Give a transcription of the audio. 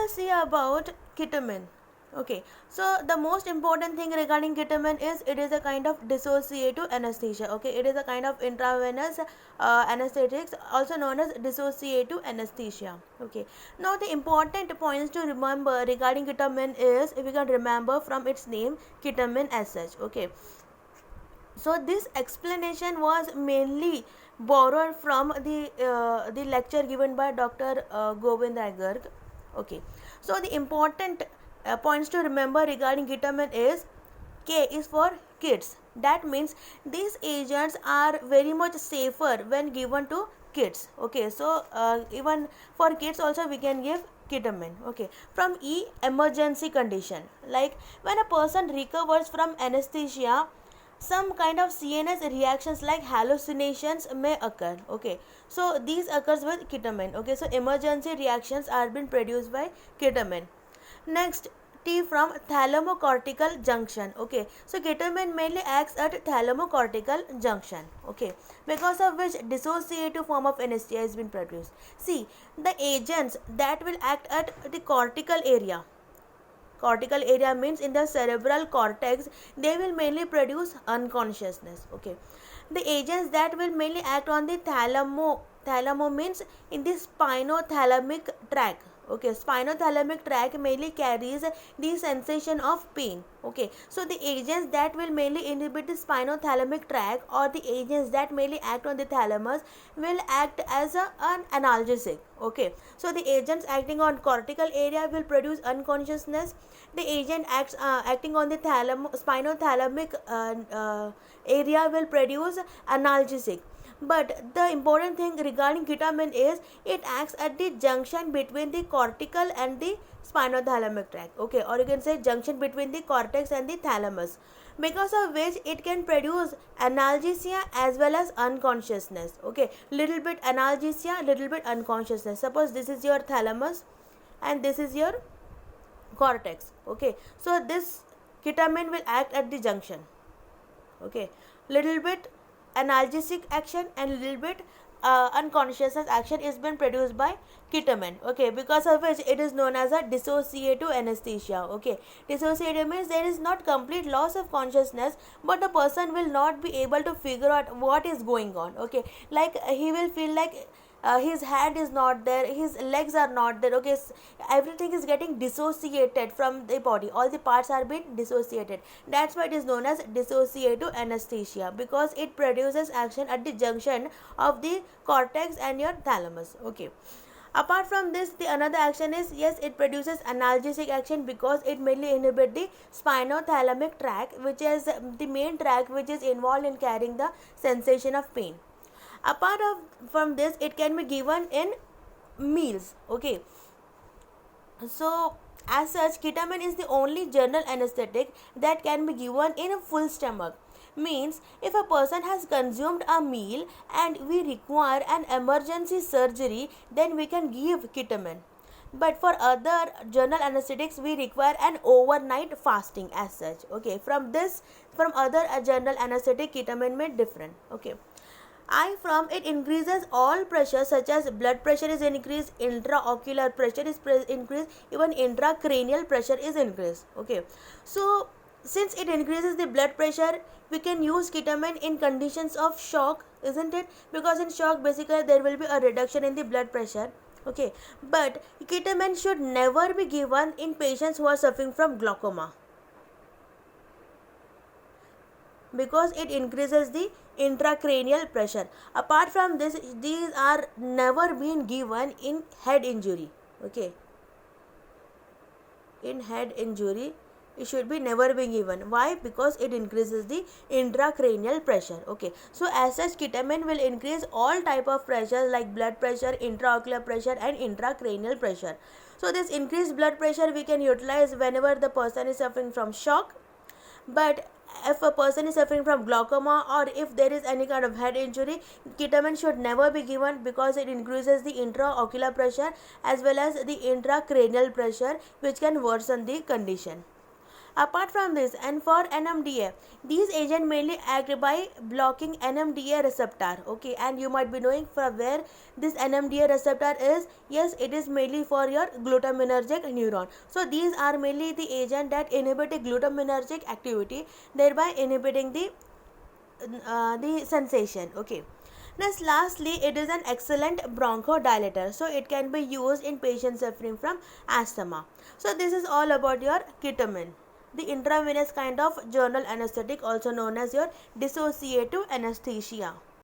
will see about ketamine. Okay, so the most important thing regarding ketamine is it is a kind of dissociative anesthesia. Okay, it is a kind of intravenous anesthetics, also known as dissociative anesthesia. Okay, now the important points to remember regarding ketamine is, if you can remember from its name, ketamine as such. Okay, so this explanation was mainly borrowed from the lecture given by Dr. Govind Rai Garg. Okay, so the important points to remember regarding ketamine is, K is for kids. That means these agents are very much safer when given to kids. Okay, so even for kids also we can give ketamine. Okay, from E, emergency condition, like when a person recovers from anesthesia, some kind of CNS reactions like hallucinations may occur. Okay, so these occurs with ketamine. Okay, so emergency reactions are being produced by ketamine. Next, T from thalamocortical junction. Okay, so ketamine mainly acts at thalamocortical junction. Okay, because of which dissociative form of anesthesia has been produced. See, the agents that will act at the cortical area, cortical area means in the cerebral cortex, they will mainly produce unconsciousness. Okay, the agents that will mainly act on the thalamo means in the spinothalamic tract. Okay, spinothalamic tract mainly carries the sensation of pain. Okay, so the agents that will mainly inhibit the spinothalamic tract, or the agents that mainly act on the thalamus, will act as an analgesic. Okay, so the agents acting on cortical area will produce unconsciousness. The agent acting on the spinothalamic area will produce analgesic. But the important thing regarding ketamine is it acts at the junction between the cortical and the spinothalamic tract. Okay, or you can say junction between the cortex and the thalamus, because of which it can produce analgesia as well as unconsciousness. Okay, little bit analgesia, little bit unconsciousness. Suppose this is your thalamus and this is your cortex. Okay, so this ketamine will act at the junction. Okay, little bit analgesic action and little bit unconsciousness action is been produced by ketamine. Okay, because of which it is known as a dissociative anesthesia. Okay, dissociative means there is not complete loss of consciousness, but the person will not be able to figure out what is going on. Okay, like he will feel like his hand is not there, his legs are not there. Okay, everything is getting dissociated from the body, all the parts are being dissociated. That's why it is known as dissociative anesthesia, because it produces action at the junction of the cortex and your thalamus. Okay, apart from this, the another action is, yes, it produces analgesic action because it mainly inhibits the spinothalamic tract, which is the main tract which is involved in carrying the sensation of pain. From this, it can be given in meals. Okay, so as such, ketamine is the only general anesthetic that can be given in a full stomach. Means if a person has consumed a meal and we require an emergency surgery, then we can give ketamine. But for other general anesthetics, we require an overnight fasting as such. Okay, from other general anesthetic, ketamine may different. Okay, I from it increases all pressure, such as blood pressure is increased, intraocular pressure is increased, even intracranial pressure is increased. Okay, so since it increases the blood pressure, we can use ketamine in conditions of shock, isn't it? Because in shock, basically there will be a reduction in the blood pressure. Okay, but ketamine should never be given in patients who are suffering from glaucoma, because it increases the intracranial pressure. Apart from this, these are never been given in head injury. Okay, in head injury it should be never be given. Why? Because it increases the intracranial pressure. Okay, so as such, ketamine will increase all type of pressure like blood pressure, intraocular pressure and intracranial pressure. So this increased blood pressure we can utilize whenever the person is suffering from shock. But if a person is suffering from glaucoma, or if there is any kind of head injury, ketamine should never be given, because it increases the intraocular pressure as well as the intracranial pressure, which can worsen the condition. Apart from this, and for NMDA, these agents mainly act by blocking NMDA receptor. Okay, and you might be knowing from where this NMDA receptor is. Yes, it is mainly for your glutaminergic neuron. So these are mainly the agent that inhibit the glutaminergic activity, thereby inhibiting the sensation. Okay. Next, lastly, it is an excellent bronchodilator. So it can be used in patients suffering from asthma. So this is all about your ketamine, the intravenous kind of general anesthetic, also known as your dissociative anesthesia.